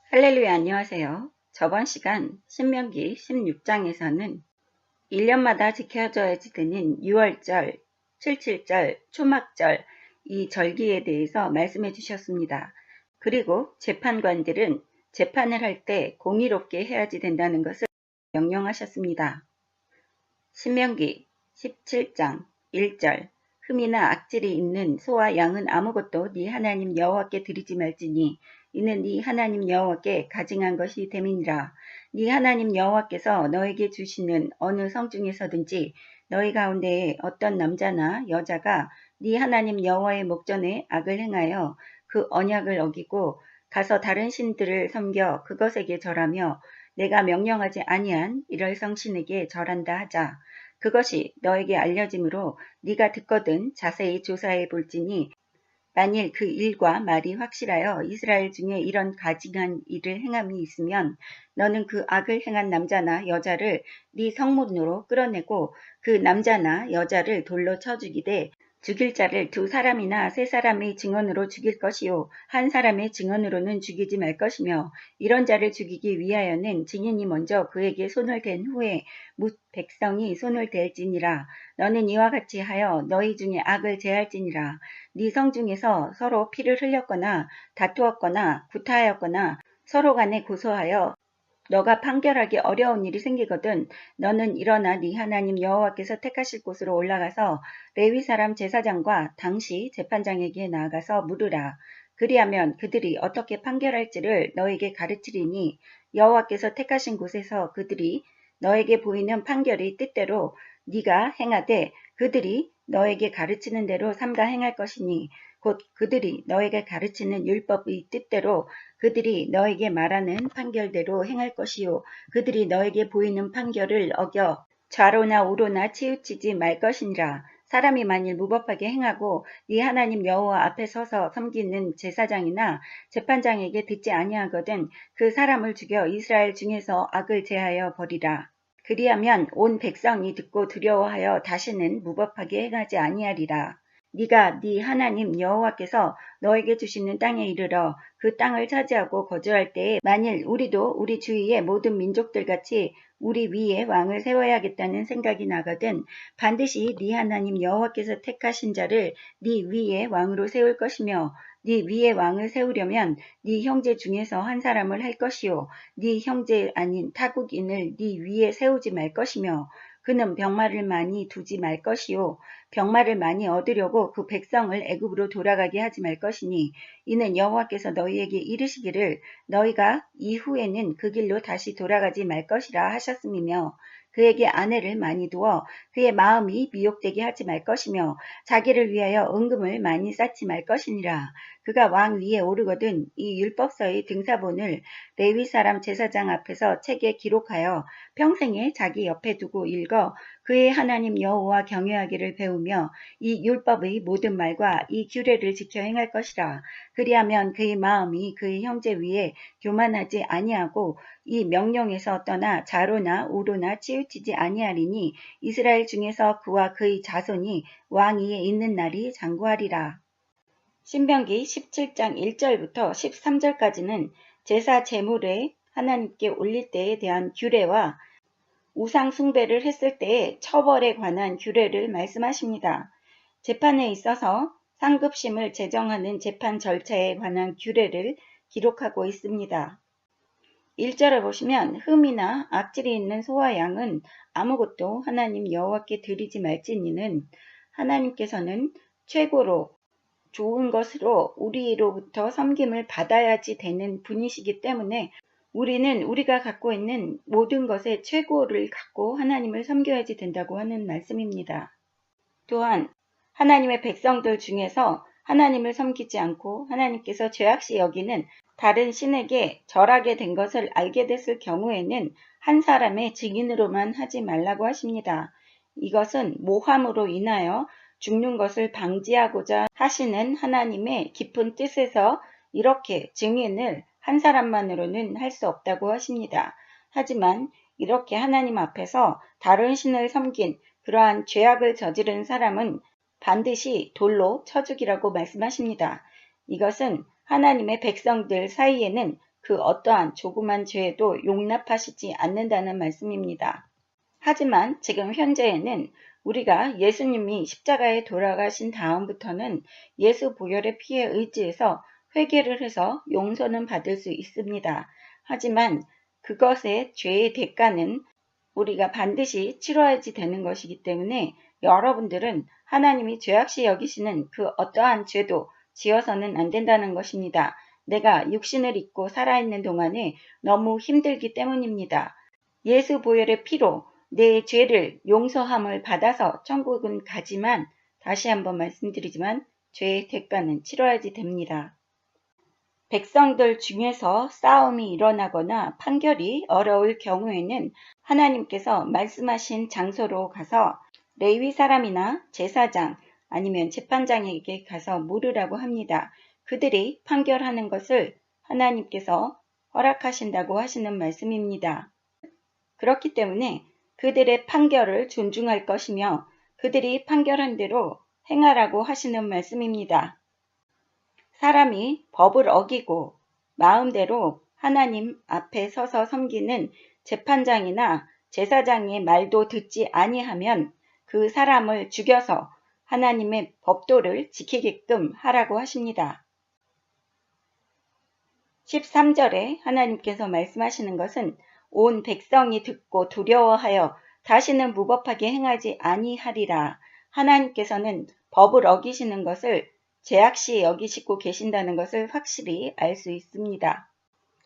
할렐루야, 안녕하세요. 저번 시간 신명기 16장에서는 1년마다 지켜져야 되는 6월절, 77절, 초막절, 이 절기에 대해서 말씀해 주셨습니다. 그리고 재판관들은 재판을 할 때 공의롭게 해야지 된다는 것을 명령하셨습니다. 신명기 17장 1절 흠이나 악질이 있는 소와 양은 아무것도 네 하나님 여호와께 드리지 말지니 이는 네 하나님 여호와께 가증한 것이 됨이니라. 네 하나님 여호와께서 너에게 주시는 어느 성 중에서든지 너희 가운데에 어떤 남자나 여자가 네 하나님 여호와의 목전에 악을 행하여 그 언약을 어기고 가서 다른 신들을 섬겨 그것에게 절하며 내가 명령하지 아니한 이럴 성신에게 절한다 하자. 그것이 너에게 알려짐으로 네가 듣거든 자세히 조사해 볼지니 만일 그 일과 말이 확실하여 이스라엘 중에 이런 가증한 일을 행함이 있으면 너는 그 악을 행한 남자나 여자를 네 성문으로 끌어내고 그 남자나 여자를 돌로 쳐 죽이되 죽일 자를 2사람이나 3사람의 증언으로 죽일 것이요 한 사람의 증언으로는 죽이지 말 것이며 이런 자를 죽이기 위하여는 증인이 먼저 그에게 손을 댄 후에 뭇 백성이 손을 댈지니라. 너는 이와 같이 하여 너희 중에 악을 제할지니라. 네 성 중에서 서로 피를 흘렸거나 다투었거나 구타하였거나 서로 간에 고소하여 너가 판결하기 어려운 일이 생기거든 너는 일어나 네 하나님 여호와께서 택하실 곳으로 올라가서 레위 사람 제사장과 당시 재판장에게 나아가서 물으라. 그리하면 그들이 어떻게 판결할지를 너에게 가르치리니 여호와께서 택하신 곳에서 그들이 너에게 보이는 판결이 뜻대로 네가 행하되 그들이 너에게 가르치는 대로 삼가 행할 것이니 곧 그들이 너에게 가르치는 율법의 뜻대로 그들이 너에게 말하는 판결대로 행할 것이요 그들이 너에게 보이는 판결을 어겨 좌로나 우로나 치우치지 말 것이니라. 사람이 만일 무법하게 행하고 네 하나님 여호와 앞에 서서 섬기는 제사장이나 재판장에게 듣지 아니하거든 그 사람을 죽여 이스라엘 중에서 악을 제하여 버리라. 그리하면 온 백성이 듣고 두려워하여 다시는 무법하게 행하지 아니하리라. 네가 네 하나님 여호와께서 너에게 주시는 땅에 이르러 그 땅을 차지하고 거주할 때에 만일 우리도 우리 주위의 모든 민족들같이 우리 위에 왕을 세워야겠다는 생각이 나거든 반드시 네 하나님 여호와께서 택하신 자를 네 위에 왕으로 세울 것이며 네 위에 왕을 세우려면 네 형제 중에서 한 사람을 할 것이요 네 형제 아닌 타국인을 네 위에 세우지 말 것이며 그는 병마를 많이 두지 말 것이요 병마를 많이 얻으려고 그 백성을 애굽으로 돌아가게 하지 말 것이니 이는 여호와께서 너희에게 이르시기를 너희가 이후에는 그 길로 다시 돌아가지 말 것이라 하셨음이며 그에게 아내를 많이 두어 그의 마음이 미혹되게 하지 말 것이며 자기를 위하여 은금을 많이 쌓지 말 것이니라. 그가 왕 위에 오르거든 이 율법서의 등사본을 레위 사람 제사장 앞에서 책에 기록하여 평생에 자기 옆에 두고 읽어 그의 하나님 여호와 경외하기를 배우며 이 율법의 모든 말과 이 규례를 지켜 행할 것이라. 그리하면 그의 마음이 그의 형제 위에 교만하지 아니하고 이 명령에서 떠나 좌로나 우로나 치우치지 아니하리니 이스라엘 중에서 그와 그의 자손이 왕 위에 있는 날이 장구하리라. 신명기 17장 1절부터 13절까지는 제사 제물에 하나님께 올릴 때에 대한 규례와 우상 숭배를 했을 때의 처벌에 관한 규례를 말씀하십니다. 재판에 있어서 상급심을 제정하는 재판 절차에 관한 규례를 기록하고 있습니다. 1절에 보시면 흠이나 악질이 있는 소와 양은 아무것도 하나님 여호와께 드리지 말지니는 하나님께서는 최고로 좋은 것으로 우리로부터 섬김을 받아야지 되는 분이시기 때문에 우리는 우리가 갖고 있는 모든 것의 최고를 갖고 하나님을 섬겨야지 된다고 하는 말씀입니다. 또한 하나님의 백성들 중에서 하나님을 섬기지 않고 하나님께서 죄악시 여기는 다른 신에게 절하게 된 것을 알게 됐을 경우에는 한 사람의 증인으로만 하지 말라고 하십니다. 이것은 모함으로 인하여 죽는 것을 방지하고자 하시는 하나님의 깊은 뜻에서 이렇게 증인을 한 사람만으로는 할 수 없다고 하십니다. 하지만 이렇게 하나님 앞에서 다른 신을 섬긴 그러한 죄악을 저지른 사람은 반드시 돌로 쳐 죽이라고 말씀하십니다. 이것은 하나님의 백성들 사이에는 그 어떠한 조그만 죄도 용납하시지 않는다는 말씀입니다. 하지만 지금 현재에는 우리가 예수님이 십자가에 돌아가신 다음부터는 예수 보혈의 피에 의지해서 회개를 해서 용서는 받을 수 있습니다. 하지만 그것의 죄의 대가는 우리가 반드시 치러야지 되는 것이기 때문에 여러분들은 하나님이 죄악시 여기시는 그 어떠한 죄도 지어서는 안 된다는 것입니다. 내가 육신을 입고 살아있는 동안에 너무 힘들기 때문입니다. 예수 보혈의 피로 내 죄를 용서함을 받아서 천국은 가지만 다시 한번 말씀드리지만 죄의 대가는 치러야지 됩니다. 백성들 중에서 싸움이 일어나거나 판결이 어려울 경우에는 하나님께서 말씀하신 장소로 가서 레위 사람이나 제사장 아니면 재판장에게 가서 물으라고 합니다. 그들이 판결하는 것을 하나님께서 허락하신다고 하시는 말씀입니다. 그렇기 때문에 그들의 판결을 존중할 것이며 그들이 판결한 대로 행하라고 하시는 말씀입니다. 사람이 법을 어기고 마음대로 하나님 앞에 서서 섬기는 재판장이나 제사장의 말도 듣지 아니하면 그 사람을 죽여서 하나님의 법도를 지키게끔 하라고 하십니다. 13절에 하나님께서 말씀하시는 것은 온 백성이 듣고 두려워하여 다시는 무법하게 행하지 아니하리라. 하나님께서는 법을 어기시는 것을 죄악시 여기시고 계신다는 것을 확실히 알 수 있습니다.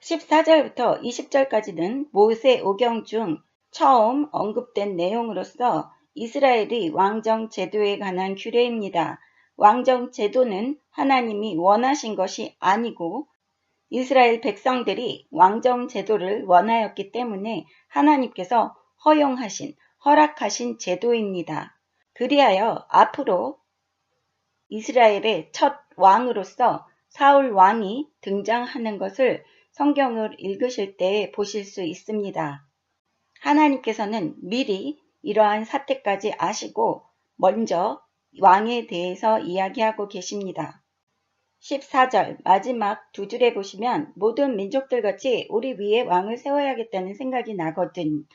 14절부터 20절까지는 모세 오경 중 처음 언급된 내용으로서 이스라엘의 왕정 제도에 관한 규례입니다. 왕정 제도는 하나님이 원하신 것이 아니고 이스라엘 백성들이 왕정 제도를 원하였기 때문에 하나님께서 허락하신 제도입니다. 그리하여 앞으로 이스라엘의 첫 왕으로서 사울 왕이 등장하는 것을 성경을 읽으실 때 보실 수 있습니다. 하나님께서는 미리 이러한 사태까지 아시고 먼저 왕에 대해서 이야기하고 계십니다. 14절 마지막 두 줄에 보시면 모든 민족들같이 우리 위에 왕을 세워야겠다는 생각이 나거든.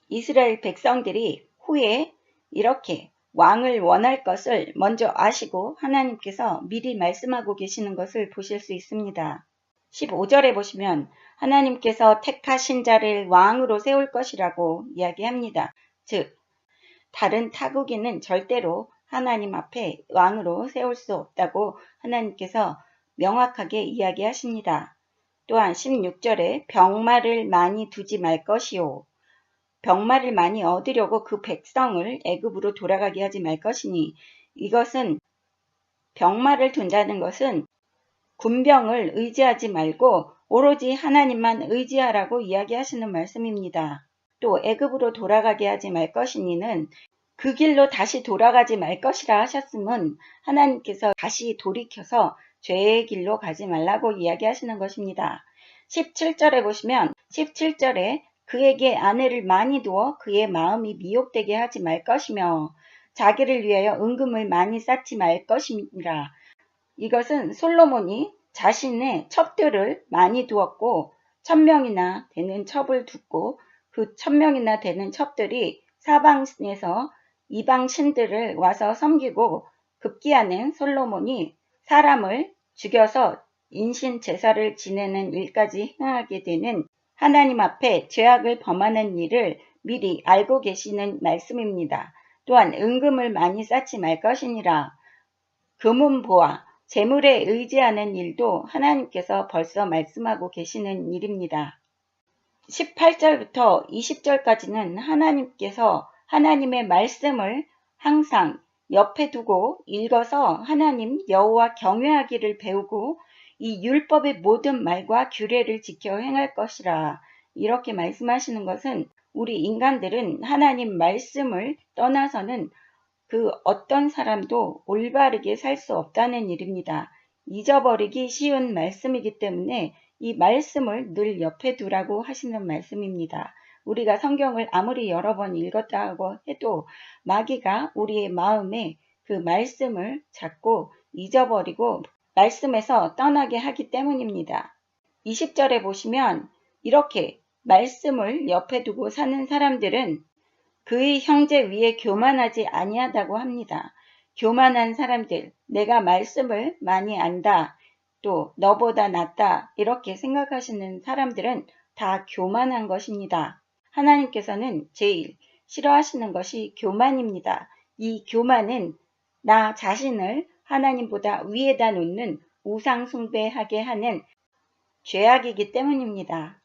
이스라엘 백성들이 후에 이렇게 왕을 원할 것을 먼저 아시고 하나님께서 미리 말씀하고 계시는 것을 보실 수 있습니다. 15절에 보시면 하나님께서 택하신 자를 왕으로 세울 것이라고 이야기합니다. 즉 다른 타국인은 절대로 하나님 앞에 왕으로 세울 수 없다고 하나님께서 명확하게 이야기하십니다. 또한 16절에 병마를 많이 두지 말 것이요. 병마를 많이 얻으려고 그 백성을 애굽으로 돌아가게 하지 말 것이니 이것은 병마를 둔다는 것은 군병을 의지하지 말고 오로지 하나님만 의지하라고 이야기하시는 말씀입니다. 또 애굽으로 돌아가게 하지 말 것이니는 그 길로 다시 돌아가지 말 것이라 하셨음은 하나님께서 다시 돌이켜서 죄의 길로 가지 말라고 이야기하시는 것입니다. 17절에 보시면 17절에 그에게 아내를 많이 두어 그의 마음이 미혹되게 하지 말 것이며 자기를 위하여 은금을 많이 쌓지 말 것이니라. 이것은 솔로몬이 자신의 첩들을 많이 두었고 1000명이나 되는 첩을 두고 그 1000명이나 되는 첩들이 사방에서 이방 신들을 와서 섬기고 급기야는 솔로몬이 사람을 죽여서 인신 제사를 지내는 일까지 행하게 되는 하나님 앞에 죄악을 범하는 일을 미리 알고 계시는 말씀입니다. 또한 은금을 많이 쌓지 말 것이니라. 금은보화, 재물에 의지하는 일도 하나님께서 벌써 말씀하고 계시는 일입니다. 18절부터 20절까지는 하나님께서 하나님의 말씀을 항상 옆에 두고 읽어서 하나님 여호와 경외하기를 배우고 이 율법의 모든 말과 규례를 지켜 행할 것이라. 이렇게 말씀하시는 것은 우리 인간들은 하나님 말씀을 떠나서는 그 어떤 사람도 올바르게 살 수 없다는 일입니다. 잊어버리기 쉬운 말씀이기 때문에 이 말씀을 늘 옆에 두라고 하시는 말씀입니다. 우리가 성경을 아무리 여러 번 읽었다고 해도 마귀가 우리의 마음에 그 말씀을 잡고 잊어버리고 말씀에서 떠나게 하기 때문입니다. 20절에 보시면 이렇게 말씀을 옆에 두고 사는 사람들은 그의 형제 위에 교만하지 아니하다고 합니다. 교만한 사람들, 내가 말씀을 많이 안다, 또 너보다 낫다 이렇게 생각하시는 사람들은 다 교만한 것입니다. 하나님께서는 제일 싫어하시는 것이 교만입니다. 이 교만은 나 자신을 하나님보다 위에다 놓는 우상 숭배하게 하는 죄악이기 때문입니다.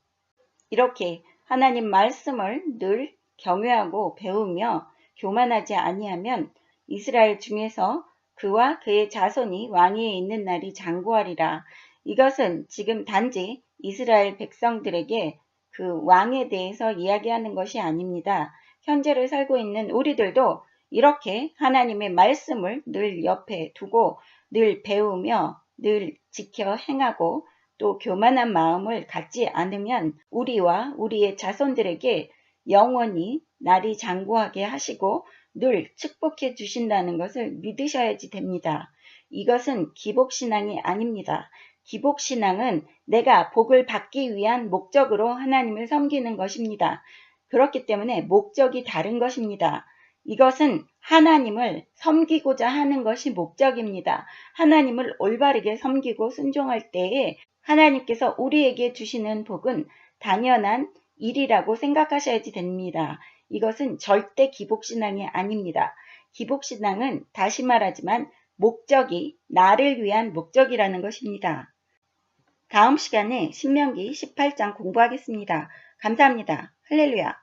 이렇게 하나님 말씀을 늘 경외하고 배우며 교만하지 아니하면 이스라엘 중에서 그와 그의 자손이 왕위에 있는 날이 장구하리라. 이것은 지금 단지 이스라엘 백성들에게 그 왕에 대해서 이야기하는 것이 아닙니다. 현재를 살고 있는 우리들도 이렇게 하나님의 말씀을 늘 옆에 두고 늘 배우며 늘 지켜 행하고 또 교만한 마음을 갖지 않으면 우리와 우리의 자손들에게 영원히 날이 장구하게 하시고 늘 축복해 주신다는 것을 믿으셔야지 됩니다. 이것은 기복신앙이 아닙니다. 기복신앙은 내가 복을 받기 위한 목적으로 하나님을 섬기는 것입니다. 그렇기 때문에 목적이 다른 것입니다. 이것은 하나님을 섬기고자 하는 것이 목적입니다. 하나님을 올바르게 섬기고 순종할 때에 하나님께서 우리에게 주시는 복은 당연한 일이라고 생각하셔야지 됩니다. 이것은 절대 기복신앙이 아닙니다. 기복신앙은 다시 말하지만 목적이 나를 위한 목적이라는 것입니다. 다음 시간에 신명기 18장 공부하겠습니다. 감사합니다. 할렐루야.